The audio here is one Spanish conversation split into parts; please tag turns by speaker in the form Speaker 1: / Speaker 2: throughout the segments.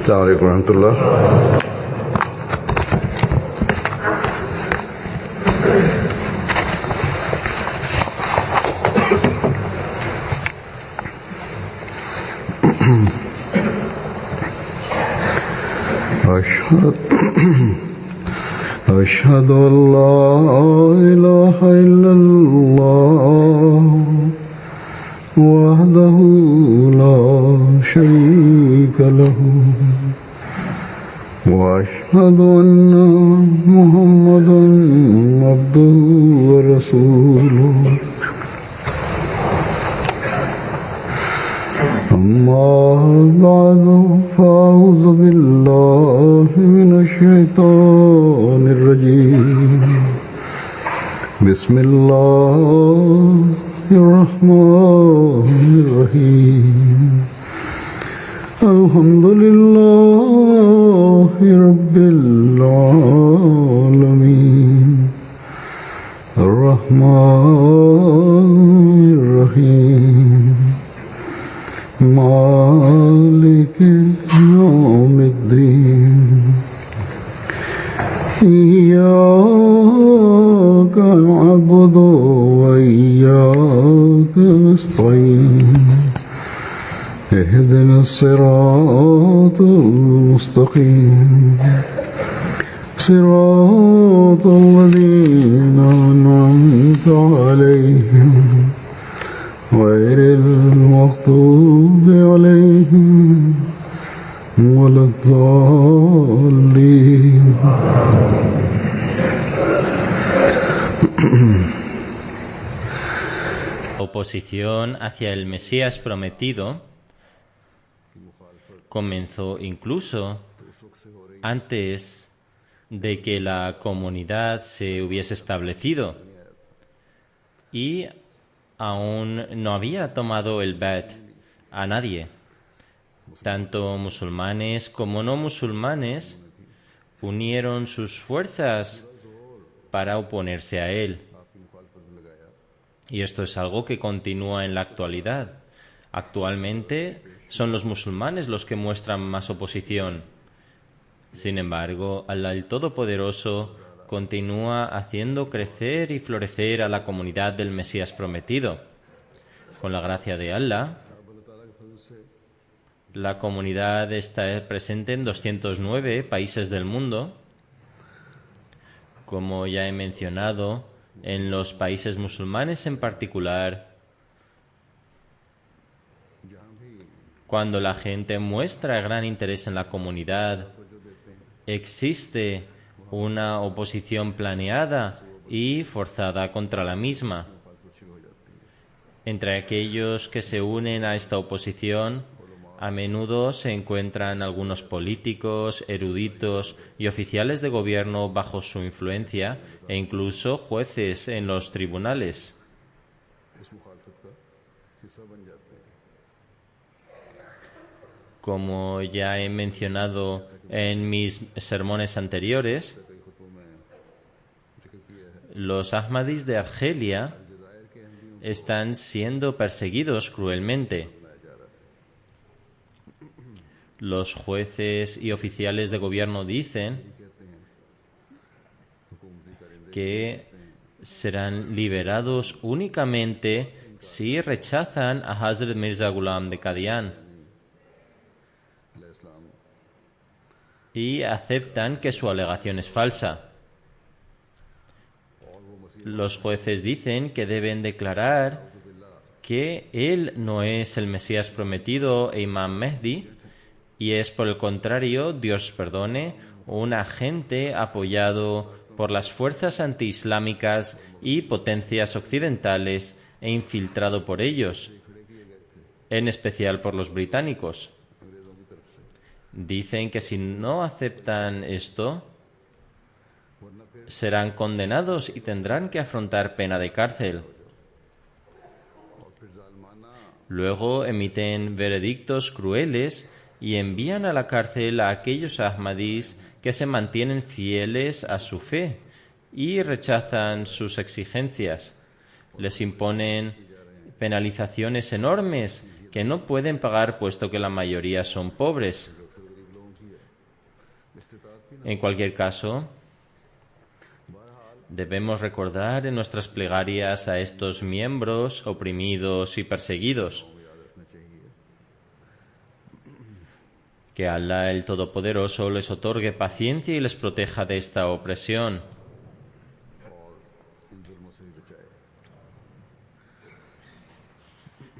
Speaker 1: السلام عليكم ورحمة الله. أشهد أن لا إله إلا الله وحده لا شريك له وأشهد أن محمدا عبده ورسوله أما بعد فأعوذ بالله من الشيطان الرجيم بسم الله الرحمن الرحيم الحمد لله رب العالمين الرحمن الرحيم مالك يوم الدين إياك نعبد وإياك نستعين اهدنا الصراط المستقيم صراط الذين أنعمت عليهم غير المغضوب عليهم ولا الضالين.
Speaker 2: Oposición hacia el Mesías prometido comenzó incluso antes de que la comunidad se hubiese establecido y aún no había tomado el Bait a nadie. Tanto musulmanes como no musulmanes unieron sus fuerzas para oponerse a él. Y esto es algo que continúa en la actualidad. Actualmente son los musulmanes los que muestran más oposición. Sin embargo, Allah el Todopoderoso continúa haciendo crecer y florecer a la comunidad del Mesías prometido. Con la gracia de Allah, la comunidad está presente en 209 países del mundo. Como ya he mencionado, en los países musulmanes en particular, cuando la gente muestra gran interés en la comunidad, existe una oposición planeada y forzada contra la misma. Entre aquellos que se unen a esta oposición, a menudo se encuentran algunos políticos, eruditos y oficiales de gobierno bajo su influencia e incluso jueces en los tribunales. Como ya he mencionado en mis sermones anteriores, los Ahmadis de Argelia están siendo perseguidos cruelmente. Los jueces y oficiales de gobierno dicen que serán liberados únicamente si rechazan a Hazrat Mirza Ghulam de Qadian y aceptan que su alegación es falsa. Los jueces dicen que deben declarar que él no es el Mesías prometido e Imam Mehdi y es, por el contrario, Dios perdone, un agente apoyado por las fuerzas antiislámicas y potencias occidentales e infiltrado por ellos, en especial por los británicos. Dicen que si no aceptan esto, serán condenados y tendrán que afrontar pena de cárcel. Luego emiten veredictos crueles y envían a la cárcel a aquellos Ahmadis que se mantienen fieles a su fe y rechazan sus exigencias. Les imponen penalizaciones enormes que no pueden pagar puesto que la mayoría son pobres. En cualquier caso, debemos recordar en nuestras plegarias a estos miembros oprimidos y perseguidos que Allah el Todopoderoso les otorgue paciencia y les proteja de esta opresión.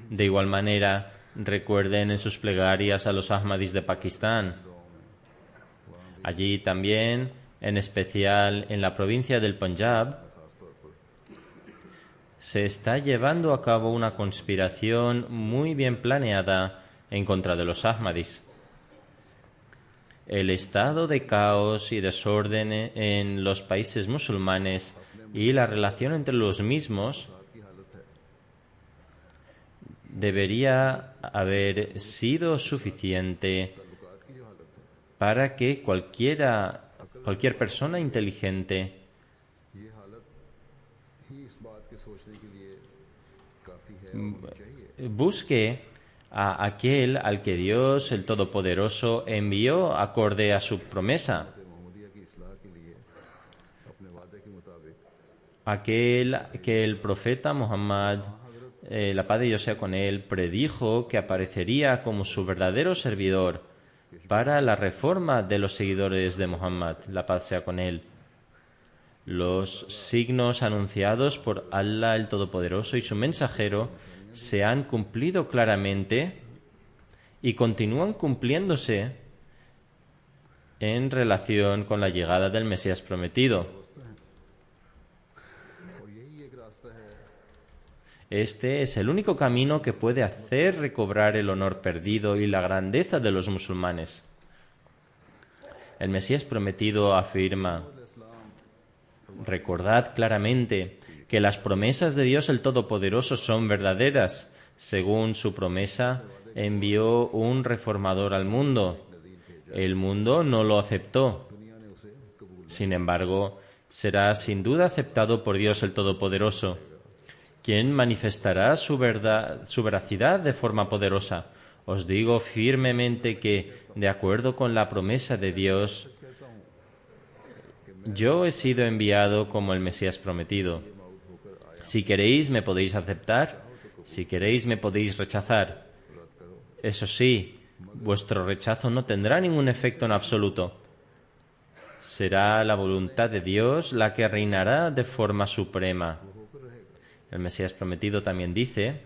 Speaker 2: De igual manera, recuerden en sus plegarias a los Ahmadis de Pakistán. Allí también, en especial en la provincia del Punjab, se está llevando a cabo una conspiración muy bien planeada en contra de los Ahmadis. El estado de caos y desorden en los países musulmanes y la relación entre los mismos debería haber sido suficiente para que cualquier persona inteligente busque a aquel al que Dios, el Todopoderoso, envió acorde a su promesa. Aquel que el profeta Muhammad, la paz de Dios sea con él, predijo que aparecería como su verdadero servidor para la reforma de los seguidores de Muhammad, la paz sea con él. Los signos anunciados por Allah el Todopoderoso y su mensajero se han cumplido claramente y continúan cumpliéndose en relación con la llegada del Mesías prometido. Este es el único camino que puede hacer recobrar el honor perdido y la grandeza de los musulmanes. El Mesías prometido afirma: recordad claramente que las promesas de Dios el Todopoderoso son verdaderas. Según su promesa, envió un reformador al mundo. El mundo no lo aceptó. Sin embargo, será sin duda aceptado por Dios el Todopoderoso, quien manifestará su veracidad de forma poderosa. Os digo firmemente que, de acuerdo con la promesa de Dios, yo he sido enviado como el Mesías prometido. Si queréis, me podéis aceptar. Si queréis, me podéis rechazar. Eso sí, vuestro rechazo no tendrá ningún efecto en absoluto. Será la voluntad de Dios la que reinará de forma suprema. El Mesías prometido también dice: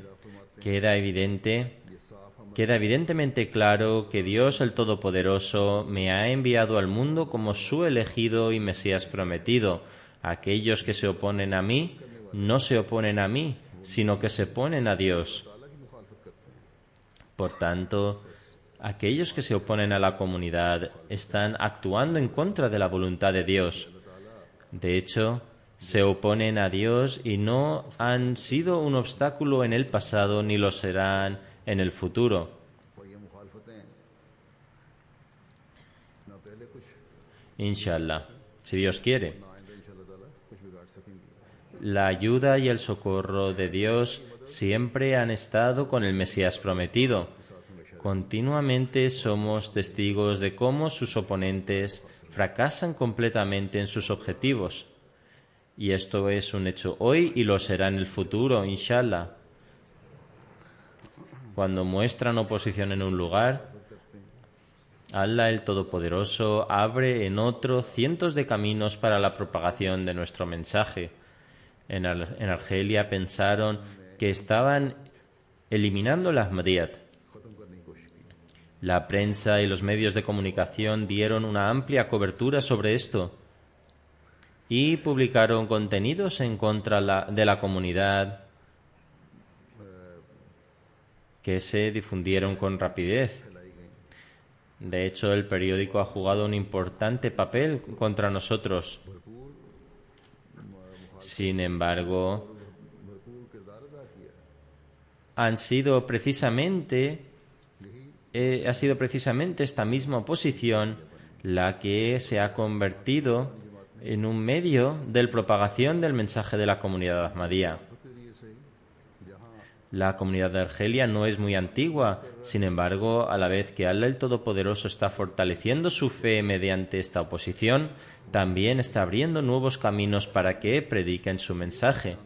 Speaker 2: queda evidentemente claro que Dios el Todopoderoso me ha enviado al mundo como su elegido y Mesías prometido. Aquellos que se oponen a mí no se oponen a mí, sino que se oponen a Dios. Por tanto, aquellos que se oponen a la comunidad están actuando en contra de la voluntad de Dios. De hecho, se oponen a Dios y no han sido un obstáculo en el pasado ni lo serán en el futuro. Inshallah, si Dios quiere. La ayuda y el socorro de Dios siempre han estado con el Mesías prometido. Continuamente somos testigos de cómo sus oponentes fracasan completamente en sus objetivos. Y esto es un hecho hoy y lo será en el futuro, inshallah. Cuando muestran oposición en un lugar, Allah el Todopoderoso abre en otro cientos de caminos para la propagación de nuestro mensaje. En Argelia pensaron que estaban eliminando la Ahmadiyyat. La prensa y los medios de comunicación dieron una amplia cobertura sobre esto y publicaron contenidos en contra de la comunidad que se difundieron con rapidez. De hecho, el periódico ha jugado un importante papel contra nosotros. Sin embargo, ha sido precisamente esta misma oposición la que se ha convertido en un medio de propagación del mensaje de la comunidad Ahmadiyya. La comunidad de Argelia no es muy antigua, sin embargo, a la vez que Allah el Todopoderoso está fortaleciendo su fe mediante esta oposición, también está abriendo nuevos caminos para que prediquen su mensaje.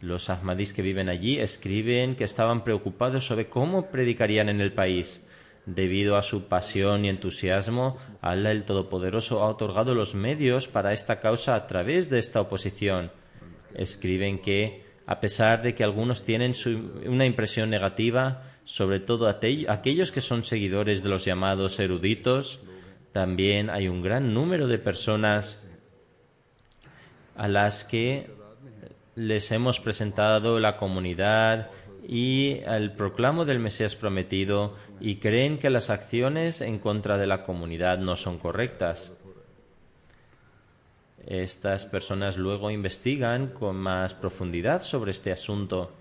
Speaker 2: Los ahmadís que viven allí escriben que estaban preocupados sobre cómo predicarían en el país. Debido a su pasión y entusiasmo, Allah el Todopoderoso ha otorgado los medios para esta causa a través de esta oposición. Escriben que, a pesar de que algunos tienen una impresión negativa, sobre todo aquellos que son seguidores de los llamados eruditos, también hay un gran número de personas a las que les hemos presentado la comunidad y el proclamo del Mesías prometido y creen que las acciones en contra de la comunidad no son correctas. Estas personas luego investigan con más profundidad sobre este asunto.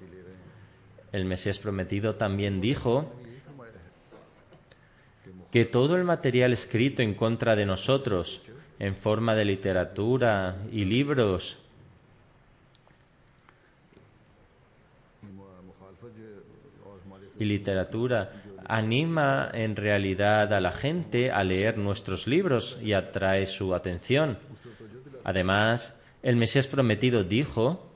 Speaker 2: El Mesías prometido también dijo que todo el material escrito en contra de nosotros, en forma de literatura y libros, anima en realidad a la gente a leer nuestros libros y atrae su atención. Además, el Mesías prometido dijo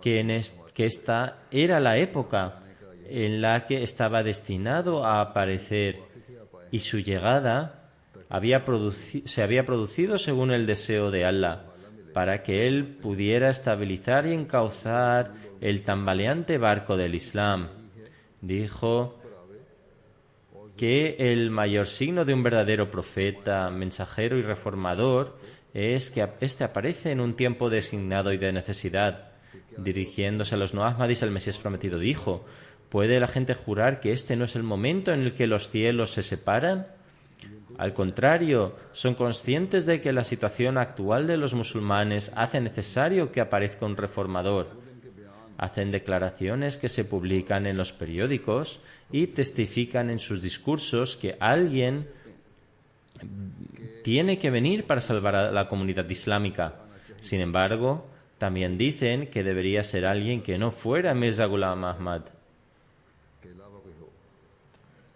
Speaker 2: que esta era la época en la que estaba destinado a aparecer y su llegada se había producido según el deseo de Allah, para que él pudiera estabilizar y encauzar el tambaleante barco del Islam. Dijo que el mayor signo de un verdadero profeta, mensajero y reformador es que éste aparece en un tiempo designado y de necesidad. Dirigiéndose a los no ahmadis, el Mesías prometido dijo: ¿puede la gente jurar que este no es el momento en el que los cielos se separan? Al contrario, son conscientes de que la situación actual de los musulmanes hace necesario que aparezca un reformador. Hacen declaraciones que se publican en los periódicos y testifican en sus discursos que alguien tiene que venir para salvar a la comunidad islámica. Sin embargo, también dicen que debería ser alguien que no fuera Mirza Ghulam Ahmad.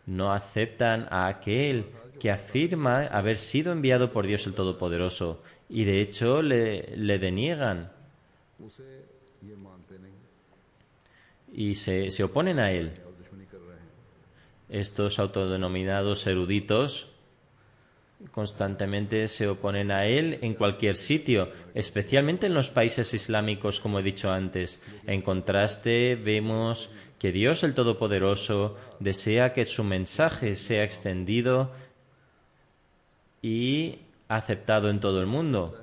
Speaker 2: No aceptan a aquel que afirma haber sido enviado por Dios el Todopoderoso y de hecho le deniegan y se oponen a él. Estos autodenominados eruditos constantemente se oponen a él en cualquier sitio, especialmente en los países islámicos, como he dicho antes. En contraste, vemos que Dios el Todopoderoso desea que su mensaje sea extendido y aceptado en todo el mundo.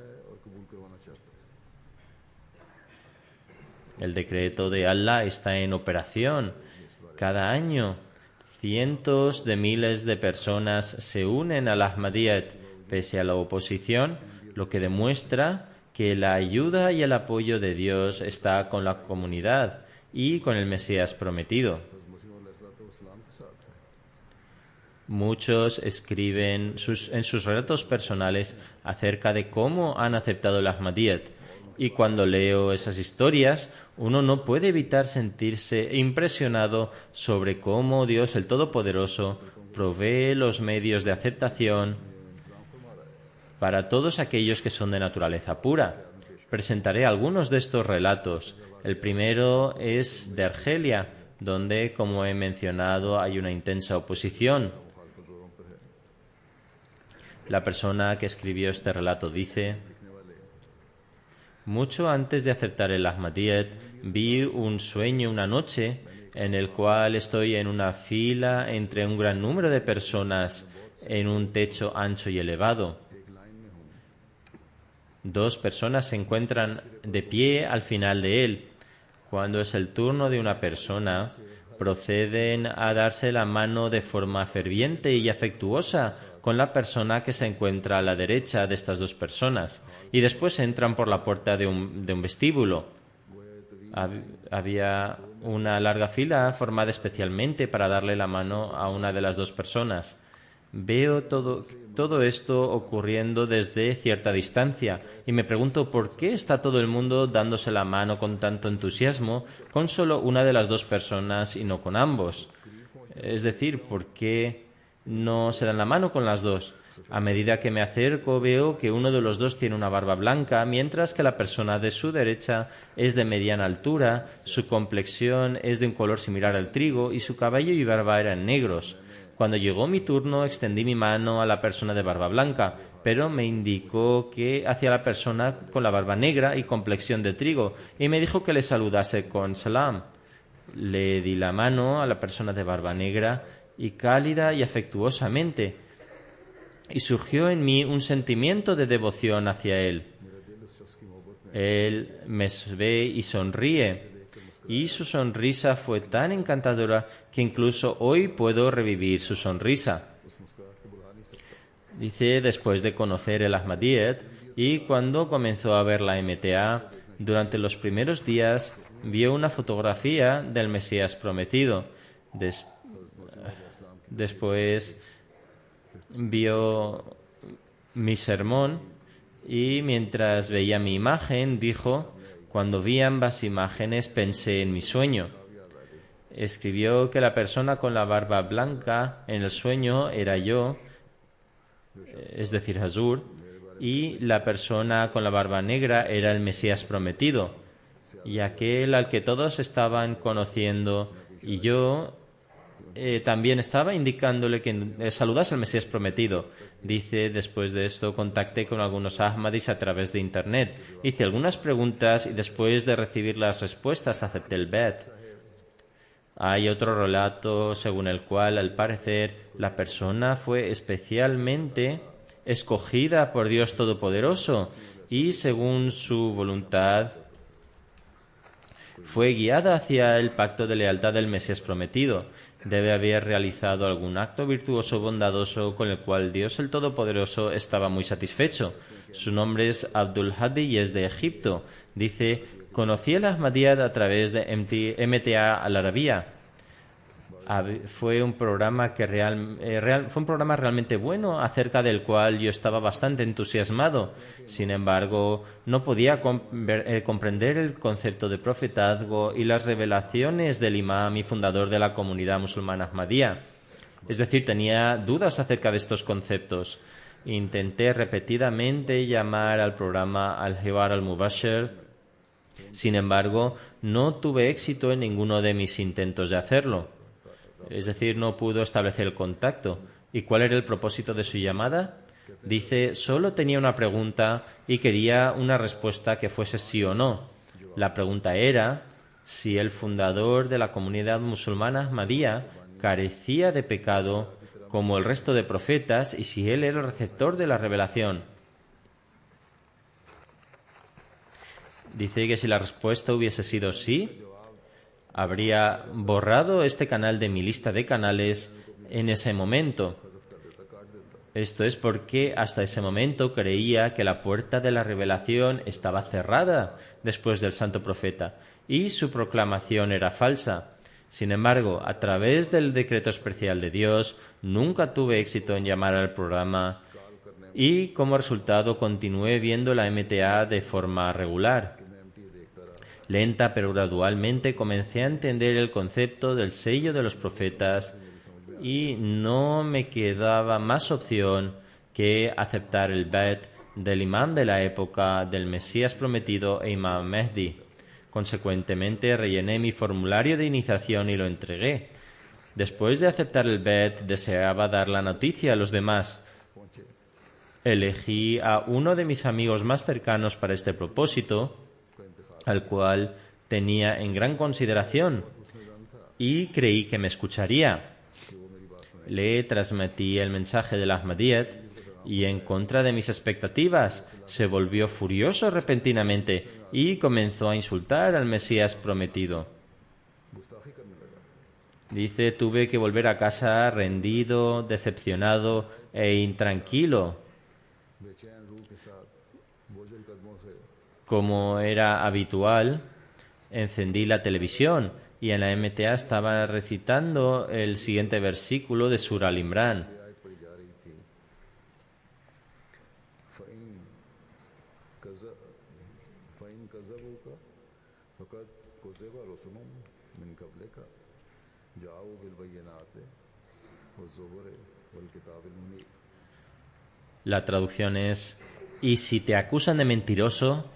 Speaker 2: El decreto de Allah está en operación. Cada año, cientos de miles de personas se unen al Ahmadiyyat pese a la oposición, lo que demuestra que la ayuda y el apoyo de Dios está con la comunidad y con el Mesías prometido. Muchos escriben en sus relatos personales acerca de cómo han aceptado el Ahmadiyyat. Y cuando leo esas historias, uno no puede evitar sentirse impresionado sobre cómo Dios el Todopoderoso provee los medios de aceptación para todos aquellos que son de naturaleza pura. Presentaré algunos de estos relatos. El primero es de Argelia, donde, como he mencionado, hay una intensa oposición. La persona que escribió este relato dice: mucho antes de aceptar el Ahmadiyyat, vi un sueño una noche en el cual estoy en una fila entre un gran número de personas en un techo ancho y elevado. Dos personas se encuentran de pie al final de él. Cuando es el turno de una persona, proceden a darse la mano de forma ferviente y afectuosa con la persona que se encuentra a la derecha de estas dos personas y después entran por la puerta de un vestíbulo. Había una larga fila formada especialmente para darle la mano a una de las dos personas. Veo todo esto ocurriendo desde cierta distancia y me pregunto por qué está todo el mundo dándose la mano con tanto entusiasmo con solo una de las dos personas y no con ambos. Es decir, ¿por qué no se dan la mano con las dos? A medida que me acerco veo que uno de los dos tiene una barba blanca, mientras que la persona de su derecha es de mediana altura, su complexión es de un color similar al trigo y su cabello y barba eran negros. Cuando llegó mi turno extendí mi mano a la persona de barba blanca, pero me indicó que hacia la persona con la barba negra y complexión de trigo y me dijo que le saludase con salam. Le di la mano a la persona de barba negra y cálida y afectuosamente, y surgió en mí un sentimiento de devoción hacia él. Él me ve y sonríe, y su sonrisa fue tan encantadora que incluso hoy puedo revivir su sonrisa. Dice, después de conocer el Ahmadiyyat y cuando comenzó a ver la MTA, durante los primeros días vio una fotografía del Mesías prometido. Después vio mi sermón y mientras veía mi imagen dijo: cuando vi ambas imágenes pensé en mi sueño. Escribió que la persona con la barba blanca en el sueño era yo, es decir, Hazur, y la persona con la barba negra era el Mesías prometido, y aquel al que todos estaban conociendo, y yo también estaba indicándole que saludase al Mesías prometido. Dice, después de esto contacté con algunos Ahmadis a través de Internet. Hice algunas preguntas y después de recibir las respuestas acepté el bet. Hay otro relato según el cual, al parecer, la persona fue especialmente escogida por Dios Todopoderoso y, según su voluntad, fue guiada hacia el pacto de lealtad del Mesías prometido. Debe haber realizado algún acto virtuoso bondadoso con el cual Dios el Todopoderoso estaba muy satisfecho. Su nombre es Abdul Hadi y es de Egipto. Dice, conocí el Ahmadiyyat a través de MTA Al Arabiya. Fue un programa realmente bueno, acerca del cual yo estaba bastante entusiasmado. Sin embargo, no podía comprender el concepto de profetazgo y las revelaciones del imam y fundador de la comunidad musulmana Ahmadiyya. Es decir, tenía dudas acerca de estos conceptos. Intenté repetidamente llamar al programa Al-Hiwar Al-Mubashir. Sin embargo, no tuve éxito en ninguno de mis intentos de hacerlo. Es decir, no pudo establecer el contacto. ¿Y cuál era el propósito de su llamada? Dice, solo tenía una pregunta y quería una respuesta que fuese sí o no. La pregunta era si el fundador de la comunidad musulmana Ahmadiyya carecía de pecado como el resto de profetas y si él era el receptor de la revelación. Dice que si la respuesta hubiese sido sí, habría borrado este canal de mi lista de canales en ese momento. Esto es porque hasta ese momento creía que la puerta de la revelación estaba cerrada después del santo profeta y su proclamación era falsa. Sin embargo, a través del decreto especial de Dios, nunca tuve éxito en llamar al programa y como resultado continué viendo la MTA de forma regular. Lenta pero gradualmente comencé a entender el concepto del sello de los profetas y no me quedaba más opción que aceptar el bet del imán de la época del Mesías prometido e imam Mehdi. Consecuentemente rellené mi formulario de iniciación y lo entregué. Después de aceptar el bet deseaba dar la noticia a los demás. Elegí a uno de mis amigos más cercanos para este propósito, al cual tenía en gran consideración y creí que me escucharía. Le transmití el mensaje del Ahmadiyyat y, en contra de mis expectativas, se volvió furioso repentinamente y comenzó a insultar al Mesías prometido. Dice, tuve que volver a casa rendido, decepcionado e intranquilo. Como era habitual, encendí la televisión y en la MTA estaba recitando el siguiente versículo de Sura Al-Imran.
Speaker 1: फ़इन कज़्ज़बूका फ़क़द कुज़्ज़िबा रुसुलुम मिन क़ब्लिका जाऊ बिल-बय्यिनाति वज़्ज़ुबुर वल-किताबिल Munir.
Speaker 2: La traducción es: y si te acusan de mentiroso,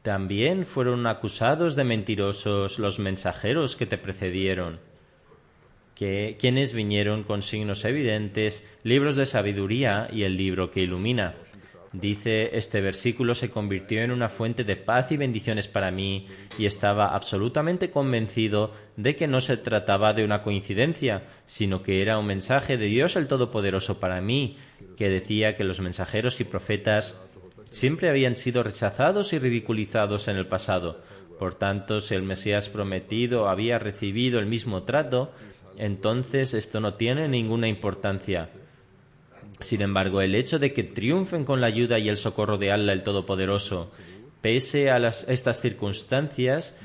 Speaker 2: también fueron acusados de mentirosos los mensajeros que te precedieron, quienes vinieron con signos evidentes, libros de sabiduría y el libro que ilumina. Dice, este versículo se convirtió en una fuente de paz y bendiciones para mí y estaba absolutamente convencido de que no se trataba de una coincidencia, sino que era un mensaje de Dios el Todopoderoso para mí, que decía que los mensajeros y profetas siempre habían sido rechazados y ridiculizados en el pasado. Por tanto, si el Mesías prometido había recibido el mismo trato, entonces esto no tiene ninguna importancia. Sin embargo, el hecho de que triunfen con la ayuda y el socorro de Allah el Todopoderoso, pese a estas circunstancias,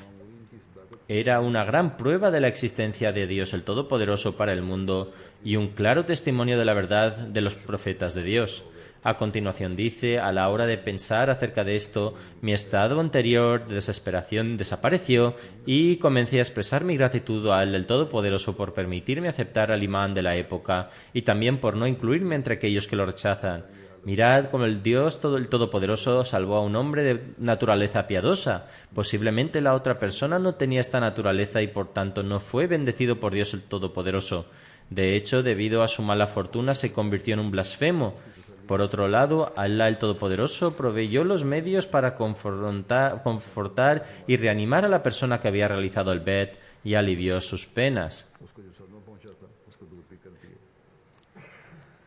Speaker 2: era una gran prueba de la existencia de Dios el Todopoderoso para el mundo y un claro testimonio de la verdad de los profetas de Dios. A continuación dice, a la hora de pensar acerca de esto, mi estado anterior de desesperación desapareció y comencé a expresar mi gratitud a Allah el Todopoderoso por permitirme aceptar al imán de la época y también por no incluirme entre aquellos que lo rechazan. Mirad cómo el Dios el Todopoderoso salvó a un hombre de naturaleza piadosa. Posiblemente la otra persona no tenía esta naturaleza y por tanto no fue bendecido por Dios el Todopoderoso. De hecho, debido a su mala fortuna se convirtió en un blasfemo. Por otro lado, Allah el Todopoderoso proveyó los medios para confortar y reanimar a la persona que había realizado el bet y alivió sus penas.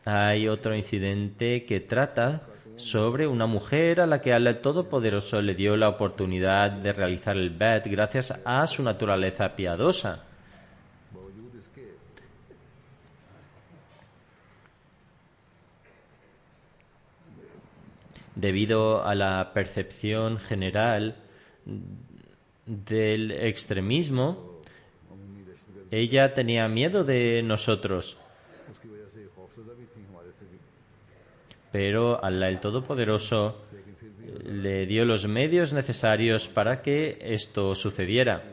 Speaker 2: Hay otro incidente que trata sobre una mujer a la que Allah el Todopoderoso le dio la oportunidad de realizar el bet gracias a su naturaleza piadosa. Debido a la percepción general del extremismo, ella tenía miedo de nosotros. Pero Allah el Todopoderoso le dio los medios necesarios para que esto sucediera.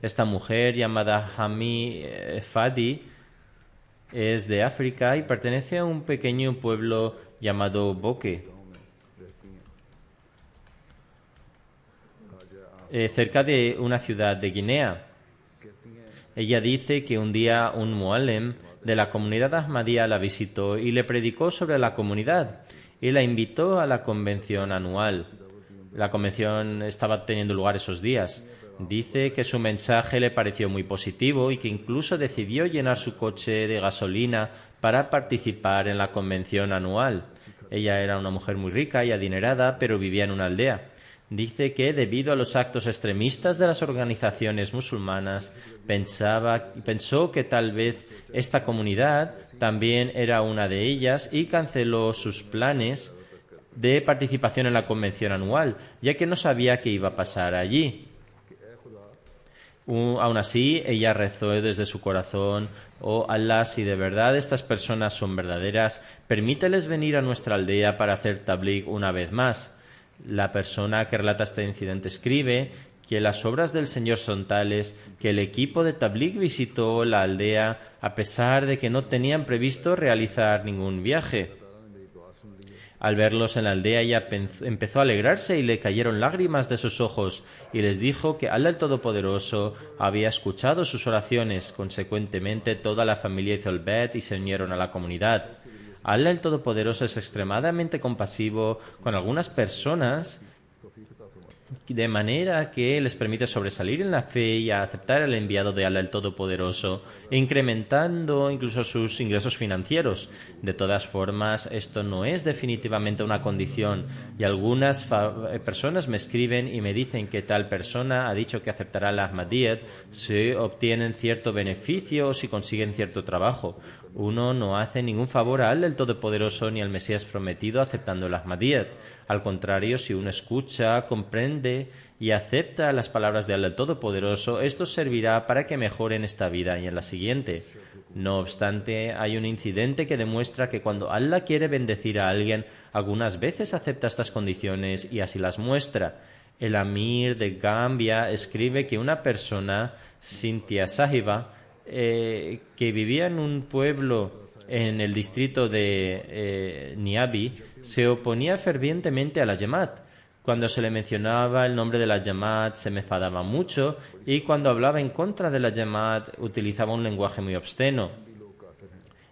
Speaker 2: Esta mujer llamada Hami Fadi es de África y pertenece a un pequeño pueblo llamado Boque, cerca de una ciudad de Guinea. Ella dice que un día un mualem de la comunidad Ahmadía la visitó y le predicó sobre la comunidad y la invitó a la convención anual. La convención estaba teniendo lugar esos días. Dice que su mensaje le pareció muy positivo y que incluso decidió llenar su coche de gasolina para participar en la convención anual. Ella era una mujer muy rica y adinerada, pero vivía en una aldea. Dice que debido a los actos extremistas de las organizaciones musulmanas, pensó que tal vez esta comunidad también era una de ellas y canceló sus planes de participación en la convención anual, ya que no sabía qué iba a pasar allí. Aún así, ella rezó desde su corazón: oh Allah, si de verdad estas personas son verdaderas, permíteles venir a nuestra aldea para hacer tabligh una vez más. La persona que relata este incidente escribe que las obras del Señor son tales que el equipo de tabligh visitó la aldea a pesar de que no tenían previsto realizar ningún viaje. Al verlos en la aldea, ella empezó a alegrarse y le cayeron lágrimas de sus ojos y les dijo que Allah el Todopoderoso había escuchado sus oraciones. Consecuentemente, toda la familia hizo el bet y se unieron a la comunidad. Allah el Todopoderoso es extremadamente compasivo con algunas personas, de manera que les permite sobresalir en la fe y aceptar el enviado de Allah el Todopoderoso, incrementando incluso sus ingresos financieros. De todas formas, esto no es definitivamente una condición, y algunas personas me escriben y me dicen que tal persona ha dicho que aceptará la Ahmadiyyat si obtienen cierto beneficio o si consiguen cierto trabajo. Uno no hace ningún favor a Allah el Todopoderoso ni al Mesías prometido aceptando la Ahmadiyyat. Al contrario, si uno escucha, comprende cree y acepta las palabras de Allah el Todopoderoso, esto servirá para que mejore en esta vida y en la siguiente. No obstante, hay un incidente que demuestra que cuando Allah quiere bendecir a alguien, algunas veces acepta estas condiciones y así las muestra. El Amir de Gambia escribe que una persona, Cynthia Sahiba, que vivía en un pueblo en el distrito de Niabi, se oponía fervientemente a la Jamaat. Cuando se le mencionaba el nombre de la Jamaat se enfadaba mucho y cuando hablaba en contra de la Jamaat utilizaba un lenguaje muy obsceno.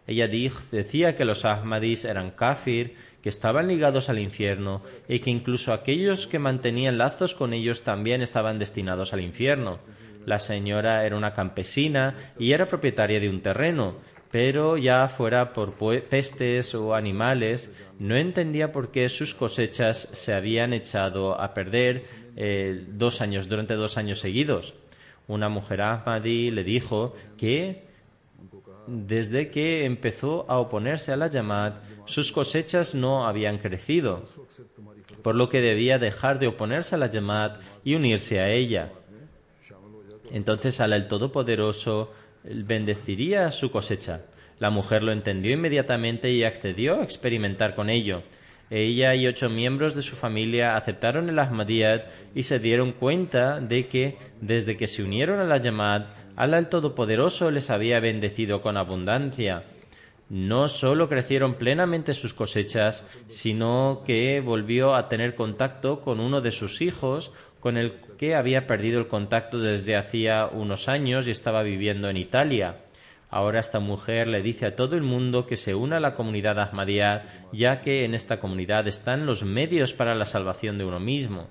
Speaker 2: Ella decía que los Ahmadis eran kafir, que estaban ligados al infierno y que incluso aquellos que mantenían lazos con ellos también estaban destinados al infierno. La señora era una campesina y era propietaria de un terreno, pero ya fuera por pestes o animales, no entendía por qué sus cosechas se habían echado a perder durante 2 años seguidos. Una mujer Ahmadi le dijo que desde que empezó a oponerse a la Jamaat, sus cosechas no habían crecido, por lo que debía dejar de oponerse a la Jamaat y unirse a ella. Entonces Allah el Todopoderoso bendeciría su cosecha. La mujer lo entendió inmediatamente y accedió a experimentar con ello. Ella y 8 miembros de su familia aceptaron el Ahmadiyyat y se dieron cuenta de que, desde que se unieron a la Jamaat, Allah el Todopoderoso les había bendecido con abundancia. No solo crecieron plenamente sus cosechas, sino que volvió a tener contacto con uno de sus hijos, con el que había perdido el contacto desde hacía unos años y estaba viviendo en Italia. Ahora esta mujer le dice a todo el mundo que se una a la comunidad Ahmadiyya, ya que en esta comunidad están los medios para la salvación de uno mismo.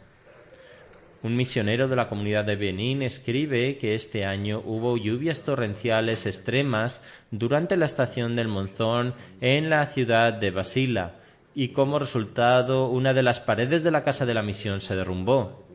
Speaker 2: Un misionero de la comunidad de Benín escribe que este año hubo lluvias torrenciales extremas durante la estación del monzón en la ciudad de Basila y como resultado una de las paredes de la casa de la misión se derrumbó.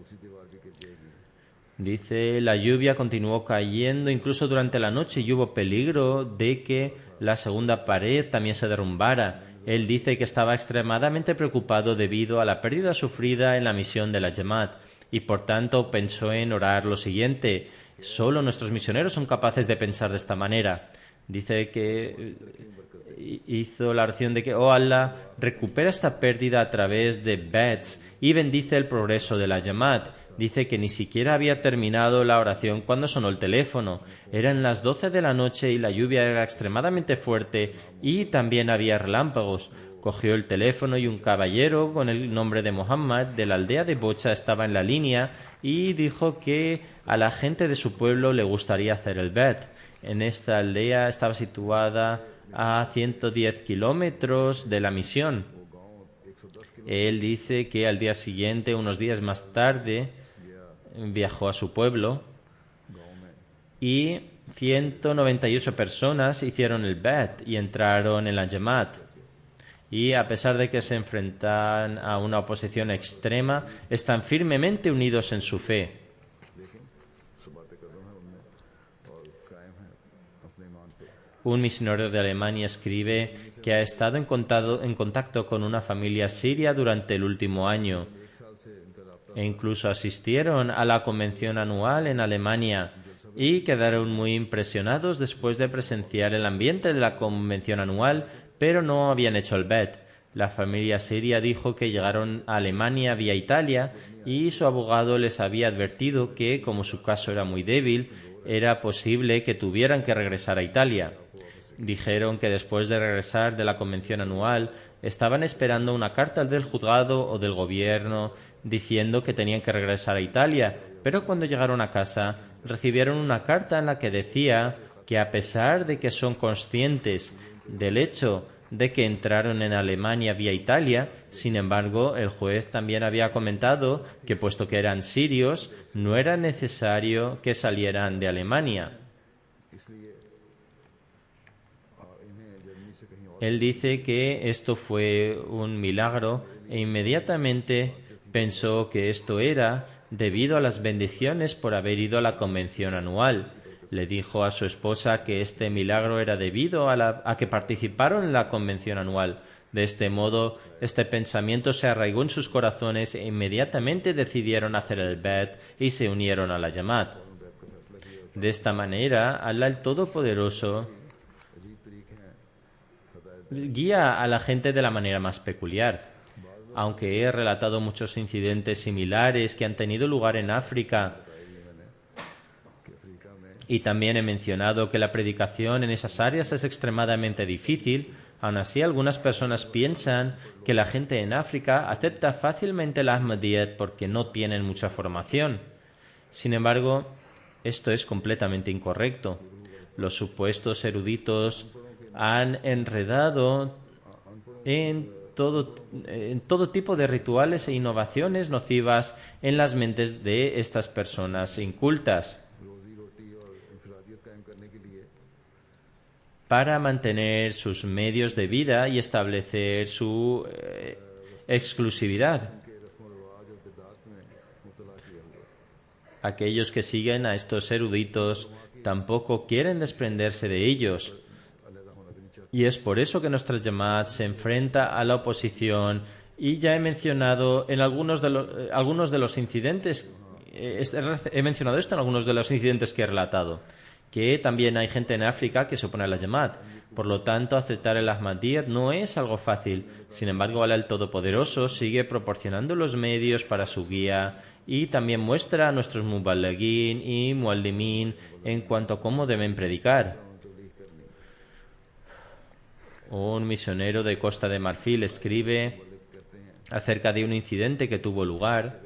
Speaker 2: Dice, la lluvia continuó cayendo incluso durante la noche y hubo peligro de que la segunda pared también se derrumbara. Él dice que estaba extremadamente preocupado debido a la pérdida sufrida en la misión de la Jamaat y por tanto pensó en orar lo siguiente: solo nuestros misioneros son capaces de pensar de esta manera. Dice que hizo la oración de que, oh Allah, recupera esta pérdida a través de bets y bendice el progreso de la Jamaat. Dice que ni siquiera había terminado la oración cuando sonó el teléfono. Eran las 12 de la noche y la lluvia era extremadamente fuerte y también había relámpagos. Cogió el teléfono y un caballero con el nombre de Muhammad de la aldea de Bocha estaba en la línea y dijo que a la gente de su pueblo le gustaría hacer el bet. En esta aldea estaba situada a 110 kilómetros de la misión. Él dice que al día siguiente, unos días más tarde, viajó a su pueblo y 198 personas hicieron el bet y entraron en la Jamaat. Y a pesar de que se enfrentan a una oposición extrema, están firmemente unidos en su fe. Un misionero de Alemania escribe que ha estado en contacto con una familia siria durante el último año e incluso asistieron a la convención anual en Alemania y quedaron muy impresionados después de presenciar el ambiente de la convención anual, pero no habían hecho el bet. La familia siria dijo que llegaron a Alemania vía Italia y su abogado les había advertido que, como su caso era muy débil, era posible que tuvieran que regresar a Italia. Dijeron que después de regresar de la convención anual estaban esperando una carta del juzgado o del gobierno diciendo que tenían que regresar a Italia, pero cuando llegaron a casa recibieron una carta en la que decía que a pesar de que son conscientes del hecho de que entraron en Alemania vía Italia, sin embargo, el juez también había comentado que puesto que eran sirios, no era necesario que salieran de Alemania. Él dice que esto fue un milagro e inmediatamente pensó que esto era debido a las bendiciones por haber ido a la convención anual. Le dijo a su esposa que este milagro era debido a que participaron en la convención anual. De este modo, este pensamiento se arraigó en sus corazones e inmediatamente decidieron hacer el bet y se unieron a la Jamaat. De esta manera, Allah el Todopoderoso guía a la gente de la manera más peculiar. Aunque he relatado muchos incidentes similares que han tenido lugar en África y también he mencionado que la predicación en esas áreas es extremadamente difícil, aún así algunas personas piensan que la gente en África acepta fácilmente el Ahmadiyyat porque no tienen mucha formación. Sin embargo, esto es completamente incorrecto. Los supuestos eruditos han enredado en todo tipo de rituales e innovaciones nocivas en las mentes de estas personas incultas para mantener sus medios de vida y establecer su exclusividad. Aquellos que siguen a estos eruditos tampoco quieren desprenderse de ellos. Y es por eso que nuestra Jamaat se enfrenta a la oposición. Y ya he mencionado en algunos de los incidentes, he mencionado esto en algunos de los incidentes que he relatado, que también hay gente en África que se opone a la Jamaat. Por lo tanto, aceptar el Ahmadiyyat no es algo fácil. Sin embargo, Allah el Todopoderoso sigue proporcionando los medios para su guía y también muestra a nuestros muballighin y muallimin en cuanto a cómo deben predicar. Un misionero de Costa de Marfil escribe acerca de un incidente que tuvo lugar.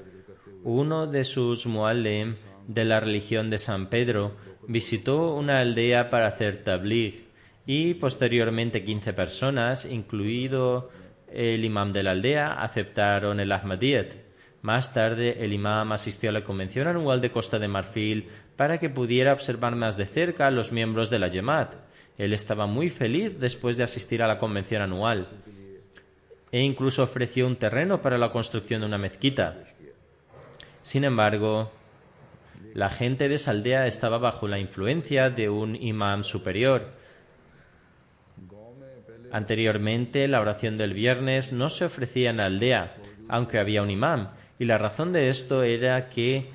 Speaker 2: Uno de sus muallim de la religión de San Pedro visitó una aldea para hacer tabligh y posteriormente 15 personas, incluido el imam de la aldea, aceptaron el Ahmadiyyat. Más tarde, el imam asistió a la convención anual de Costa de Marfil para que pudiera observar más de cerca a los miembros de la Jamaat. Él estaba muy feliz después de asistir a la convención anual e incluso ofreció un terreno para la construcción de una mezquita. Sin embargo, la gente de esa aldea estaba bajo la influencia de un imam superior. Anteriormente, la oración del viernes no se ofrecía en la aldea, aunque había un imam, y la razón de esto era que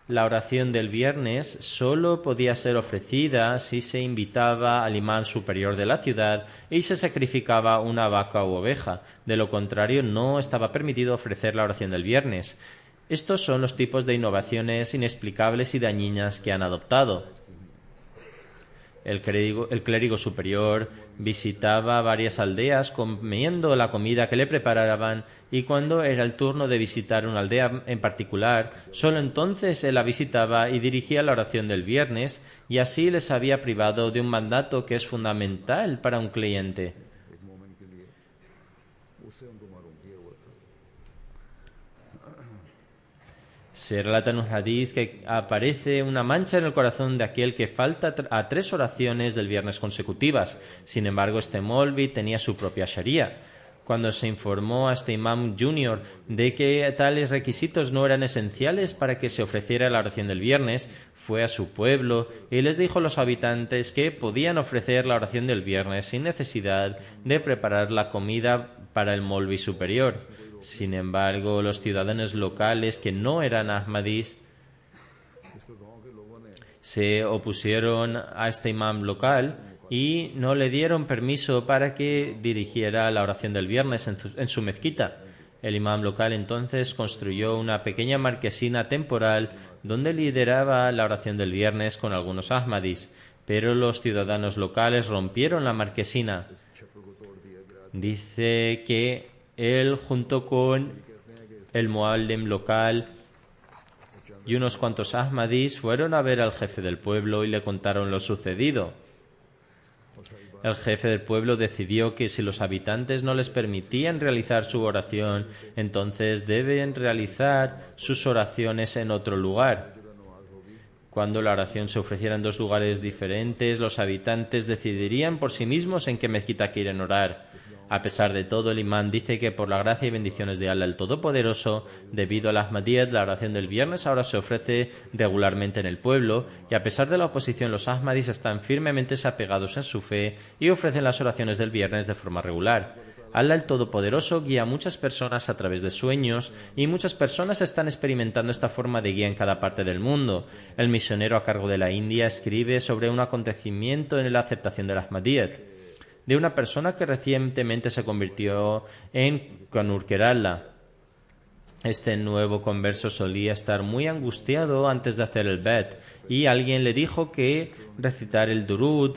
Speaker 2: la oración del viernes solo podía ser ofrecida si se invitaba al imán superior de la ciudad y se sacrificaba una vaca u oveja. De lo contrario, no estaba permitido ofrecer la oración del viernes. Estos son los tipos de innovaciones inexplicables y dañinas que han adoptado. El clérigo superior visitaba varias aldeas comiendo la comida que le preparaban y cuando era el turno de visitar una aldea en particular, solo entonces él la visitaba y dirigía la oración del viernes y así les había privado de un mandato que es fundamental para un cliente. Se relata en un hadiz que aparece una mancha en el corazón de aquel que falta a 3 oraciones del viernes consecutivas. Sin embargo, este Molvi tenía su propia sharia. Cuando se informó a este imam junior de que tales requisitos no eran esenciales para que se ofreciera la oración del viernes, fue a su pueblo y les dijo a los habitantes que podían ofrecer la oración del viernes sin necesidad de preparar la comida para el Molvi superior. Sin embargo, los ciudadanos locales que no eran ahmadís se opusieron a este imam local y no le dieron permiso para que dirigiera la oración del viernes en su mezquita. El imam local entonces construyó una pequeña marquesina temporal donde lideraba la oración del viernes con algunos ahmadís, pero los ciudadanos locales rompieron la marquesina. Dice que él, junto con el muallim local y unos cuantos ahmadís, fueron a ver al jefe del pueblo y le contaron lo sucedido. El jefe del pueblo decidió que si los habitantes no les permitían realizar su oración, entonces deben realizar sus oraciones en otro lugar. Cuando la oración se ofreciera en 2 lugares diferentes, los habitantes decidirían por sí mismos en qué mezquita quieren orar. A pesar de todo, el imán dice que por la gracia y bendiciones de Allah el Todopoderoso, debido al Ahmadiyyat, la oración del viernes ahora se ofrece regularmente en el pueblo, y a pesar de la oposición, los ahmadís están firmemente apegados en su fe y ofrecen las oraciones del viernes de forma regular. Allah el Todopoderoso guía a muchas personas a través de sueños y muchas personas están experimentando esta forma de guía en cada parte del mundo. El misionero a cargo de la India escribe sobre un acontecimiento en la aceptación del Ahmadiyyat de una persona que recientemente se convirtió en Kannur, Kerala. Este nuevo converso solía estar muy angustiado antes de hacer el bet y alguien le dijo que recitar el durud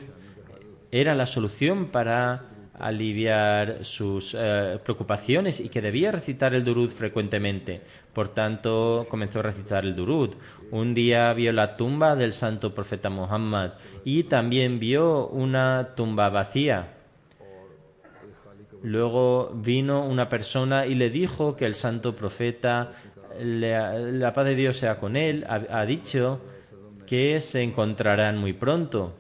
Speaker 2: era la solución para aliviar sus preocupaciones y que debía recitar el durud frecuentemente. Por tanto, comenzó a recitar el durud. Un día vio la tumba del santo profeta Muhammad y también vio una tumba vacía. Luego vino una persona y le dijo que el santo profeta, la paz de Dios sea con él, ha dicho que se encontrarán muy pronto.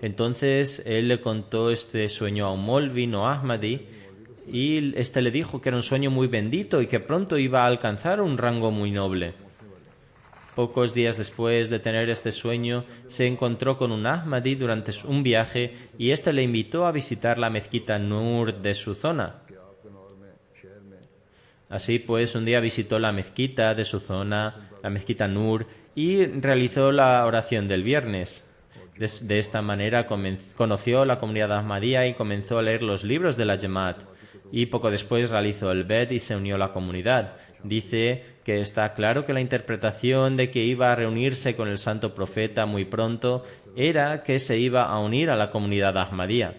Speaker 2: Entonces él le contó este sueño a un Molvi no Ahmadi y este le dijo que era un sueño muy bendito y que pronto iba a alcanzar un rango muy noble. Pocos días después de tener este sueño, se encontró con un Ahmadi durante un viaje y este le invitó a visitar la mezquita Nur de su zona. Así pues, un día visitó la mezquita de su zona, la mezquita Nur, y realizó la oración del viernes. De esta manera conoció la comunidad Ahmadía y comenzó a leer los libros de la Jamaat. Y poco después realizó el bet y se unió a la comunidad. Dice que está claro que la interpretación de que iba a reunirse con el santo profeta muy pronto era que se iba a unir a la comunidad Ahmadía.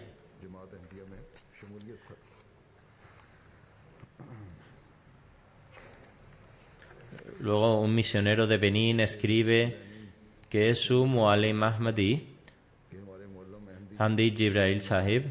Speaker 2: Luego un misionero de Benín escribe que su Muallim Ahmadi, Hamdi Jibril Sahib,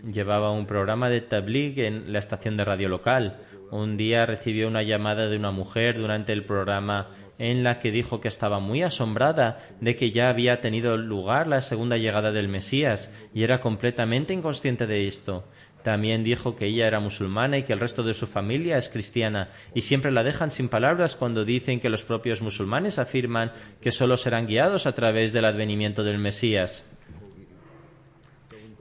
Speaker 2: llevaba un programa de tabligh en la estación de radio local. Un día recibió una llamada de una mujer durante el programa en la que dijo que estaba muy asombrada de que ya había tenido lugar la segunda llegada del Mesías y era completamente inconsciente de esto. También dijo que ella era musulmana y que el resto de su familia es cristiana y siempre la dejan sin palabras cuando dicen que los propios musulmanes afirman que solo serán guiados a través del advenimiento del Mesías.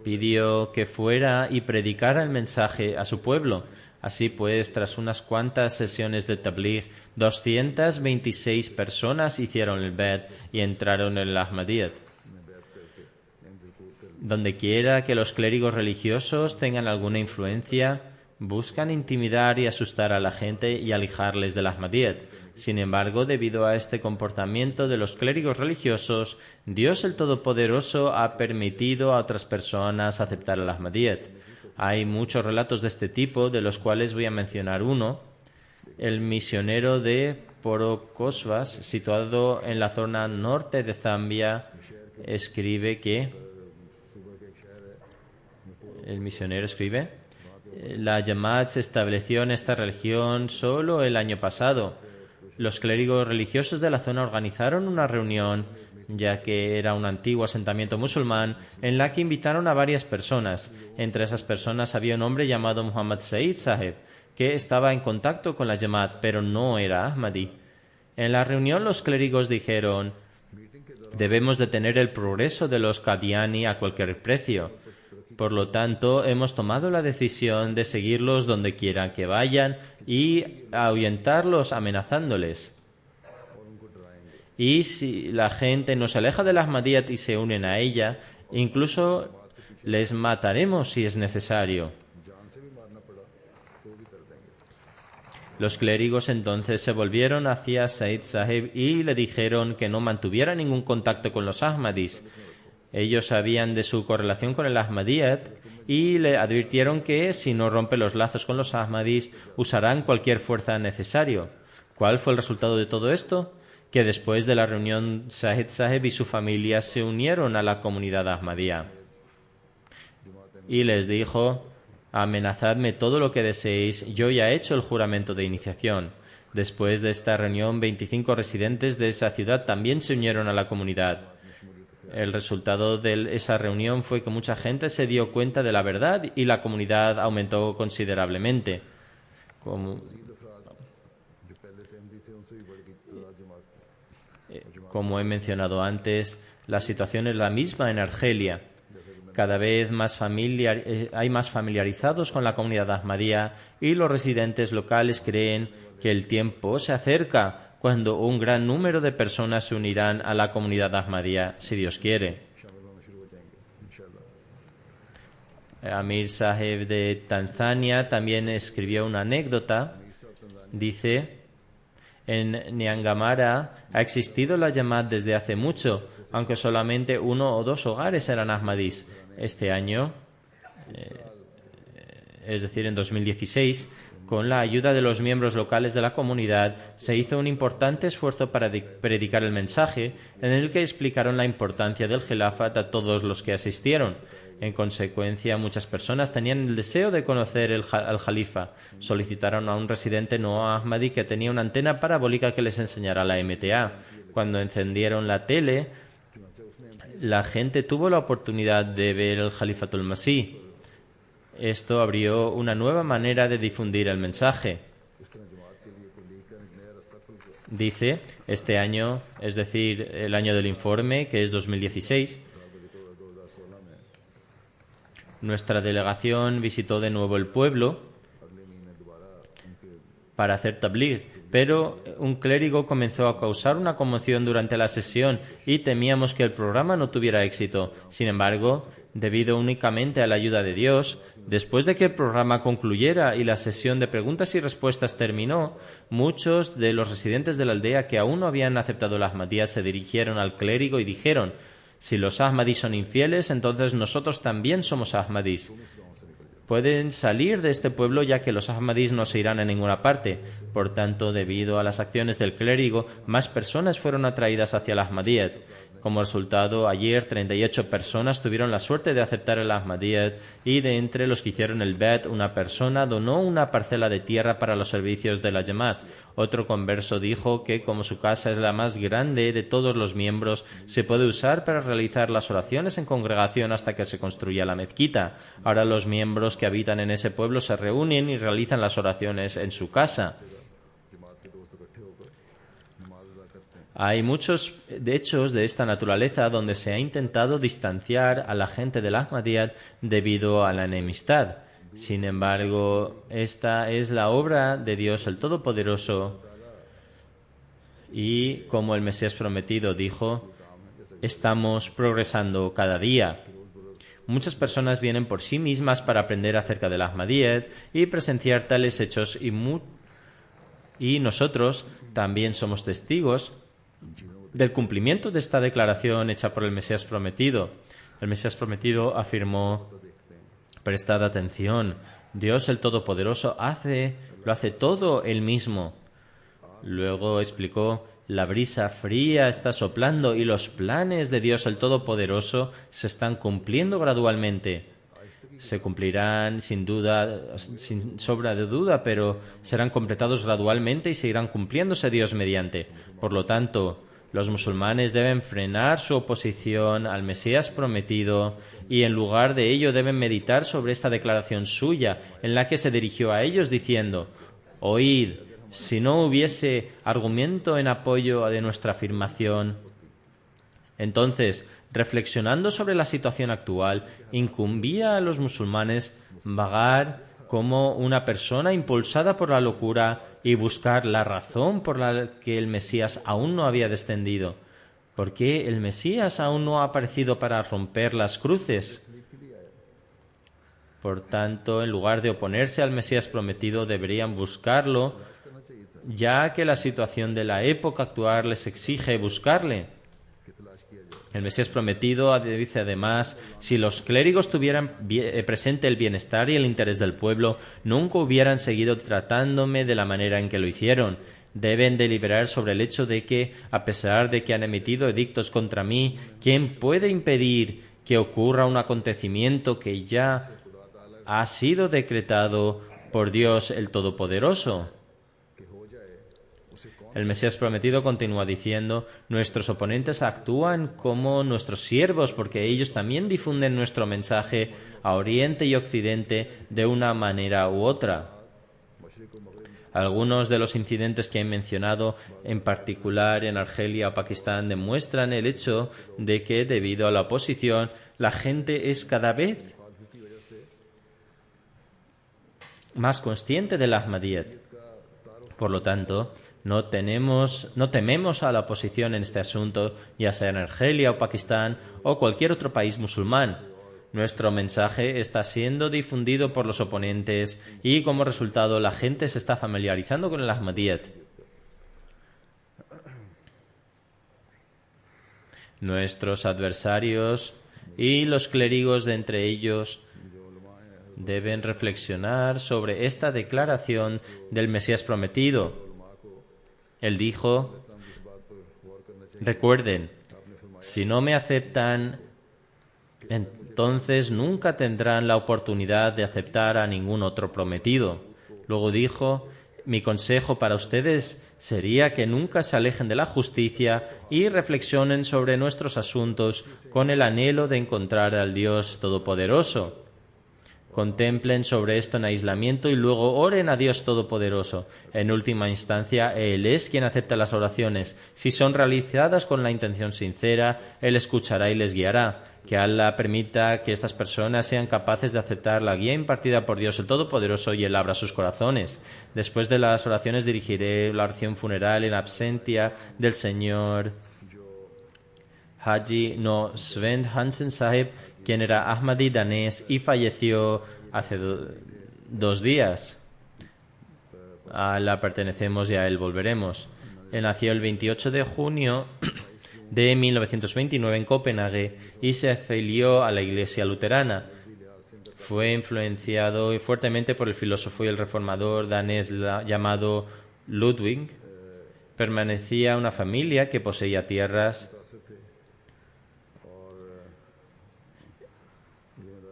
Speaker 2: Pidió que fuera y predicara el mensaje a su pueblo. Así pues, tras unas cuantas sesiones de tabligh, 226 personas hicieron el bet y entraron en el Ahmadiyyat. Donde quiera que los clérigos religiosos tengan alguna influencia, buscan intimidar y asustar a la gente y alejarles del Ahmadiyyat. Sin embargo, debido a este comportamiento de los clérigos religiosos, Dios el Todopoderoso ha permitido a otras personas aceptar el Ahmadiyyat. Hay muchos relatos de este tipo, de los cuales voy a mencionar uno. El misionero de Porokosvas, situado en la zona norte de Zambia, escribe que... El misionero escribe: la Jamaat se estableció en esta religión solo el año pasado. Los clérigos religiosos de la zona organizaron una reunión, ya que era un antiguo asentamiento musulmán, en la que invitaron a varias personas. Entre esas personas había un hombre llamado Muhammad Said Saheb, que estaba en contacto con la Jamaat, pero no era Ahmadi. En la reunión los clérigos dijeron: debemos detener el progreso de los Qadiani a cualquier precio. Por lo tanto, hemos tomado la decisión de seguirlos donde quieran que vayan y ahuyentarlos amenazándoles. Y si la gente nos aleja del Ahmadiyyat y se unen a ella, incluso les mataremos si es necesario. Los clérigos entonces se volvieron hacia Said Sahib y le dijeron que no mantuviera ningún contacto con los Ahmadis. Ellos sabían de su correlación con el Ahmadiyyat y le advirtieron que si no rompe los lazos con los Ahmadis, usarán cualquier fuerza necesaria. ¿Cuál fue el resultado de todo esto? Que después de la reunión, Said Sahib y su familia se unieron a la comunidad Ahmadía. Y les dijo: amenazadme todo lo que deseéis, yo ya he hecho el juramento de iniciación. Después de esta reunión, 25 residentes de esa ciudad también se unieron a la comunidad. El resultado de esa reunión fue que mucha gente se dio cuenta de la verdad y la comunidad aumentó considerablemente. Como he mencionado antes, la situación es la misma en Argelia. Cada vez más hay más familiarizados con la comunidad Ahmadía y los residentes locales creen que el tiempo se acerca cuando un gran número de personas se unirán a la comunidad Ahmadía, si Dios quiere. Amir Saheb de Tanzania también escribió una anécdota. Dice: en Nyangamara ha existido la Jamaat desde hace mucho, aunque solamente 1 o 2 hogares eran Ahmadís. Este año, es decir, en 2016, con la ayuda de los miembros locales de la comunidad, se hizo un importante esfuerzo para predicar el mensaje, en el que explicaron la importancia del Khilafat a todos los que asistieron. En consecuencia, muchas personas tenían el deseo de conocer al Jalifa. Solicitaron a un residente no ahmadí que tenía una antena parabólica que les enseñara la MTA. Cuando encendieron la tele, la gente tuvo la oportunidad de ver el Jalifatul Masih. Esto abrió una nueva manera de difundir el mensaje. Dice, este año, es decir, el año del informe, que es 2016, nuestra delegación visitó de nuevo el pueblo para hacer tabligh, pero un clérigo comenzó a causar una conmoción durante la sesión y temíamos que el programa no tuviera éxito. Sin embargo, debido únicamente a la ayuda de Dios, después de que el programa concluyera y la sesión de preguntas y respuestas terminó, muchos de los residentes de la aldea que aún no habían aceptado la Ahmadía se dirigieron al clérigo y dijeron: si los Ahmadís son infieles, entonces nosotros también somos Ahmadís. Pueden salir de este pueblo, ya que los Ahmadís no se irán a ninguna parte. Por tanto, debido a las acciones del clérigo, más personas fueron atraídas hacia el Ahmadiyyat. Como resultado, ayer 38 personas tuvieron la suerte de aceptar el Ahmadiyyat, y de entre los que hicieron el bet, una persona donó una parcela de tierra para los servicios de la Jamaat. Otro converso dijo que, como su casa es la más grande de todos los miembros, se puede usar para realizar las oraciones en congregación hasta que se construya la mezquita. Ahora los miembros que habitan en ese pueblo se reúnen y realizan las oraciones en su casa. Hay muchos hechos de esta naturaleza donde se ha intentado distanciar a la gente del Ahmadiyyat debido a la enemistad. Sin embargo, esta es la obra de Dios el Todopoderoso, y como el Mesías prometido dijo, estamos progresando cada día. Muchas personas vienen por sí mismas para aprender acerca del Ahmadiyyat y presenciar tales hechos, y nosotros también somos testigos del cumplimiento de esta declaración hecha por el Mesías prometido. El Mesías prometido afirmó: prestad atención, Dios el Todopoderoso lo hace todo él mismo. Luego explicó: la brisa fría está soplando y los planes de Dios el Todopoderoso se están cumpliendo gradualmente. Se cumplirán sin duda, sin sobra de duda, pero serán completados gradualmente y seguirán cumpliéndose Dios mediante. Por lo tanto, los musulmanes deben frenar su oposición al Mesías prometido y en lugar de ello deben meditar sobre esta declaración suya en la que se dirigió a ellos diciendo: oíd, si no hubiese argumento en apoyo de nuestra afirmación. Entonces, reflexionando sobre la situación actual, incumbía a los musulmanes vagar como una persona impulsada por la locura y buscar la razón por la que el Mesías aún no había descendido. ¿Por qué el Mesías aún no ha aparecido para romper las cruces? Por tanto, en lugar de oponerse al Mesías prometido, deberían buscarlo, ya que la situación de la época actual les exige buscarle. El Mesías prometido dice además: si los clérigos tuvieran presente el bienestar y el interés del pueblo, nunca hubieran seguido tratándome de la manera en que lo hicieron. Deben deliberar sobre el hecho de que, a pesar de que han emitido edictos contra mí, ¿quién puede impedir que ocurra un acontecimiento que ya ha sido decretado por Dios el Todopoderoso? El Mesías prometido continúa diciendo: nuestros oponentes actúan como nuestros siervos porque ellos también difunden nuestro mensaje a Oriente y Occidente de una manera u otra. Algunos de los incidentes que he mencionado, en particular en Argelia o Pakistán, demuestran el hecho de que, debido a la oposición, la gente es cada vez más consciente del Ahmadiyyat. Por lo tanto, no tememos a la oposición en este asunto, ya sea en Argelia o Pakistán o cualquier otro país musulmán. Nuestro mensaje está siendo difundido por los oponentes y, como resultado, la gente se está familiarizando con el Ahmadiyyat. Nuestros adversarios y los clérigos de entre ellos deben reflexionar sobre esta declaración del Mesías prometido. Él dijo: recuerden, si no me aceptan, entonces nunca tendrán la oportunidad de aceptar a ningún otro prometido. Luego dijo: mi consejo para ustedes sería que nunca se alejen de la justicia y reflexionen sobre nuestros asuntos con el anhelo de encontrar al Dios Todopoderoso. Contemplen sobre esto en aislamiento y luego oren a Dios Todopoderoso. En última instancia, Él es quien acepta las oraciones. Si son realizadas con la intención sincera, Él escuchará y les guiará. Que Allah permita que estas personas sean capaces de aceptar la guía impartida por Dios el Todopoderoso y Él abra sus corazones. Después de las oraciones dirigiré la oración funeral en absentia del señor Haji No Svend Hansen Sahib, quien era Ahmadi danés y falleció hace 2 días. A Allah pertenecemos y a Él volveremos. Él nació el 28 de junio de 1929 en Copenhague y se afilió a la Iglesia luterana. Fue influenciado fuertemente por el filósofo y el reformador danés llamado Ludwig. Permanecía una familia que poseía tierras.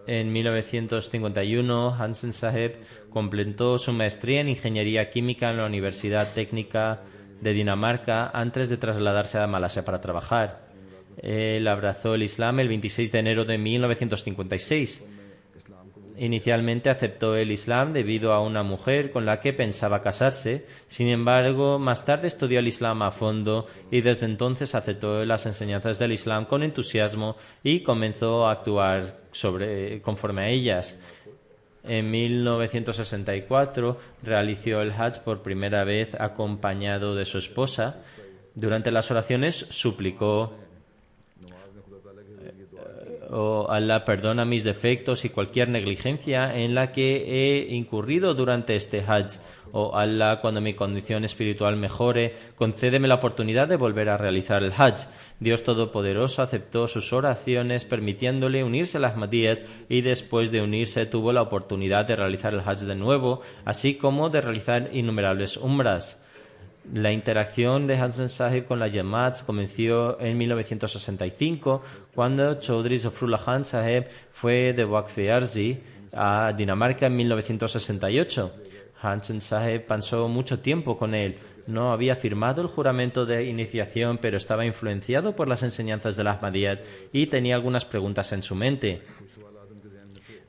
Speaker 2: En 1951, Hansen Sahib completó su maestría en Ingeniería Química en la Universidad Técnica de Dinamarca antes de trasladarse a Malasia para trabajar. Él abrazó el Islam el 26 de enero de 1956. Inicialmente aceptó el Islam debido a una mujer con la que pensaba casarse. Sin embargo, más tarde estudió el Islam a fondo y desde entonces aceptó las enseñanzas del Islam con entusiasmo y comenzó a actuar conforme a ellas. En 1964 realizó el Hajj por primera vez acompañado de su esposa. Durante las oraciones suplicó: oh Allah, perdona mis defectos y cualquier negligencia en la que he incurrido durante este Hajj. Oh Allah, cuando mi condición espiritual mejore, concédeme la oportunidad de volver a realizar el Hajj. Dios Todopoderoso aceptó sus oraciones permitiéndole unirse al Ahmadiyyat y después de unirse tuvo la oportunidad de realizar el Hajj de nuevo, así como de realizar innumerables umras. La interacción de Hansen Sahib con la Jamaat comenzó en 1965, cuando Chaudhry Zafrullah Khan Sahib fue de Waqf-e Arzi a Dinamarca en 1968. Hansen Sahib pasó mucho tiempo con él. No había firmado el juramento de iniciación, pero estaba influenciado por las enseñanzas del Ahmadiyyat y tenía algunas preguntas en su mente.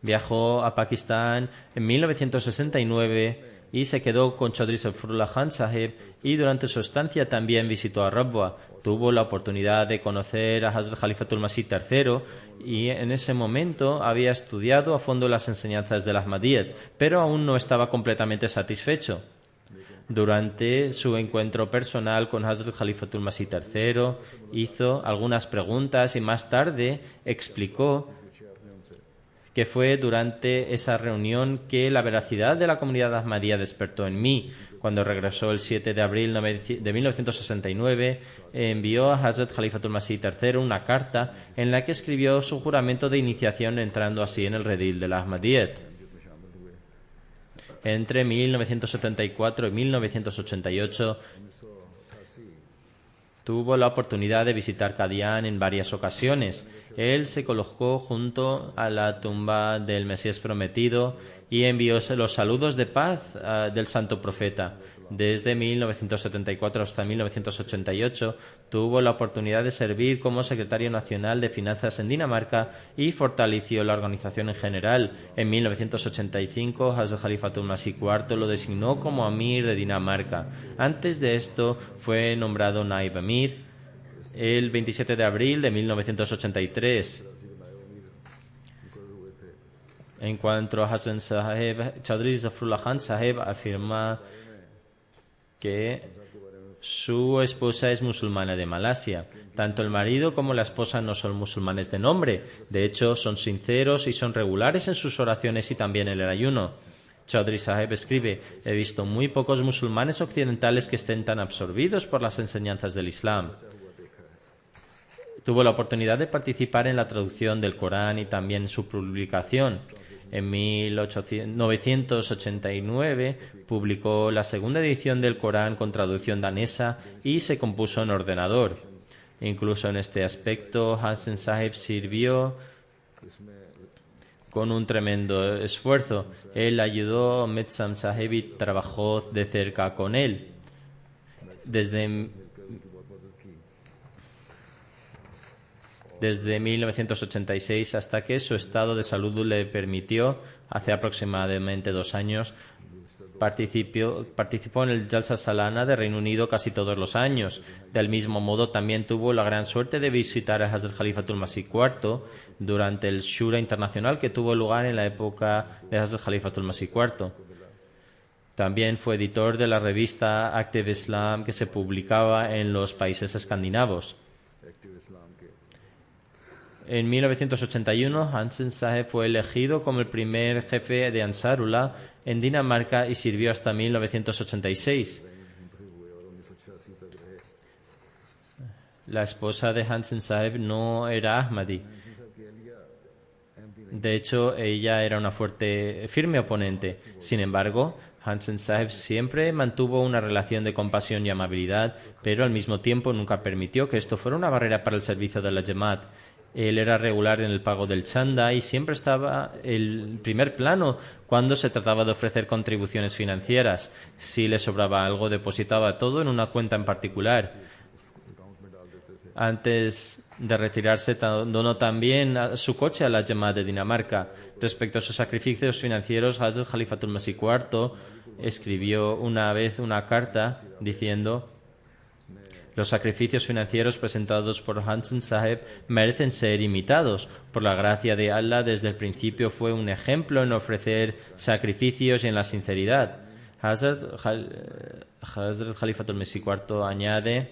Speaker 2: Viajó a Pakistán en 1969 y se quedó con Chaudhry Zafrullah Khan Sahib, y durante su estancia también visitó a Rabwa. Tuvo la oportunidad de conocer a Hazrat Khalifatul Masih III y en ese momento había estudiado a fondo las enseñanzas del Ahmadiyyat, pero aún no estaba completamente satisfecho. Durante su encuentro personal con Hazrat Khalifatul Masih III hizo algunas preguntas y más tarde explicó que fue durante esa reunión que la veracidad de la comunidad Ahmadiyya despertó en mí. Cuando regresó el 7 de abril de 1969, envió a Hazrat Khalifatul Masih III una carta en la que escribió su juramento de iniciación, entrando así en el redil del Ahmadiyyat. Entre 1974 y 1988 tuvo la oportunidad de visitar Qadian en varias ocasiones. Él se colocó junto a la tumba del Mesías prometido y envió los saludos de paz del santo profeta. Desde 1974 hasta 1988 tuvo la oportunidad de servir como secretario nacional de finanzas en Dinamarca y fortaleció la organización en general. En 1985, Hazrat Khalifatul Masih IV lo designó como Amir de Dinamarca. Antes de esto fue nombrado Naib Amir el 27 de abril de 1983. En cuanto a Hassan Saheb, Chaudhry Zafrullah Khan Saheb afirma que su esposa es musulmana de Malasia. Tanto el marido como la esposa no son musulmanes de nombre. De hecho, son sinceros y son regulares en sus oraciones y también en el ayuno. Chaudhry Saheb escribe: he visto muy pocos musulmanes occidentales que estén tan absorbidos por las enseñanzas del Islam. Tuvo la oportunidad de participar en la traducción del Corán y también en su publicación. En 1989 publicó la segunda edición del Corán con traducción danesa y se compuso en ordenador. Incluso en este aspecto, Hassan Saheb sirvió con un tremendo esfuerzo. Él ayudó a Metsam Saheb y trabajó de cerca con él. Desde 1986 hasta que su estado de salud le permitió, hace aproximadamente 2 años, participó en el Jalsa Salana de Reino Unido casi todos los años. Del mismo modo, también tuvo la gran suerte de visitar a Hazrat Khalifatul Masih IV durante el Shura Internacional que tuvo lugar en la época de Hazrat Khalifatul Masih IV. También fue editor de la revista Active Islam que se publicaba en los países escandinavos. En 1981, Hassan Saheb fue elegido como el primer jefe de Ansarullah en Dinamarca y sirvió hasta 1986. La esposa de Hassan Saheb no era Ahmadi. De hecho, ella era una firme oponente. Sin embargo, Hassan Saheb siempre mantuvo una relación de compasión y amabilidad, pero al mismo tiempo nunca permitió que esto fuera una barrera para el servicio de la Jamaat. Él era regular en el pago del chanda y siempre estaba en primer plano cuando se trataba de ofrecer contribuciones financieras. Si le sobraba algo, depositaba todo en una cuenta en particular. Antes de retirarse, donó también su coche a la Jamaat de Dinamarca. Respecto a sus sacrificios financieros, Hazrat Khalifatul Masih IV escribió una vez una carta diciendo: los sacrificios financieros presentados por Hassan Saheb merecen ser imitados. Por la gracia de Allah, desde el principio fue un ejemplo en ofrecer sacrificios y en la sinceridad. Hazrat Khalifatul Masih IV añade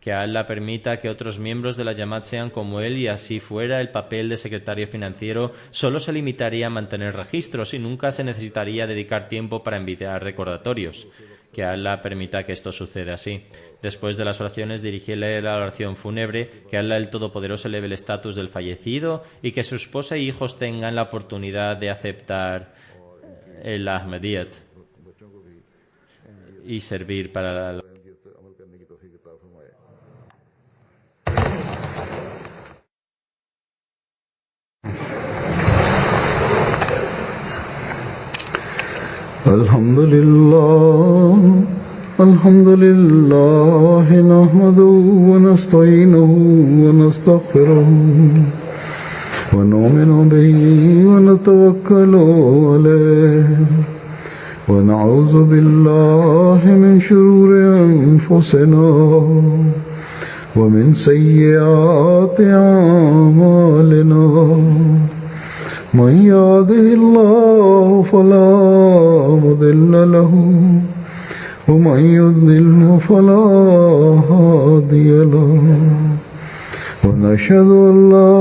Speaker 2: que Allah permita que otros miembros de la Jamaat sean como él y así fuera el papel de secretario financiero solo se limitaría a mantener registros y nunca se necesitaría dedicar tiempo para enviar recordatorios. Que Allah permita que esto suceda así. Después de las oraciones dirigíle la oración fúnebre, que Allah el Todopoderoso eleve el estatus del fallecido y que su esposa y hijos tengan la oportunidad de aceptar el Ahmadiyyat y servir para la
Speaker 1: الحمد لله نحمده ونستعينه ونستغفره ونؤمن به ونتوكل عليه ونعوذ بالله من شرور أنفسنا ومن سيئات أعمالنا من يهده الله فلا مضل له ومن يضلل فلا هادي له ونشهد أن لا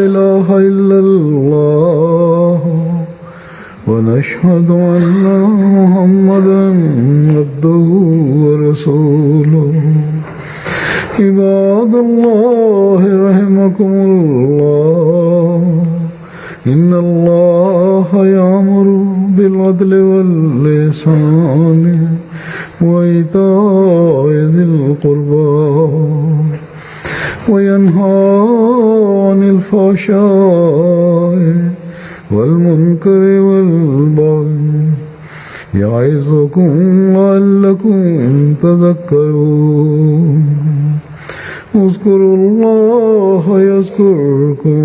Speaker 1: إله إلا الله ونشهد أن محمدا عبده ورسوله عباد الله رحمكم الله إن الله يأمر بالعدل والإحسان وإيتاء ذي القربى وينهى عن الفحشاء والمنكر والبغي يعظكم لعلكم تذكرون اذكروا الله يذكركم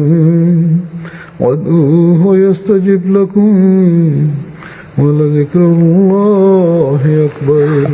Speaker 1: وادعوه يستجب لكم ولذكر الله أكبر.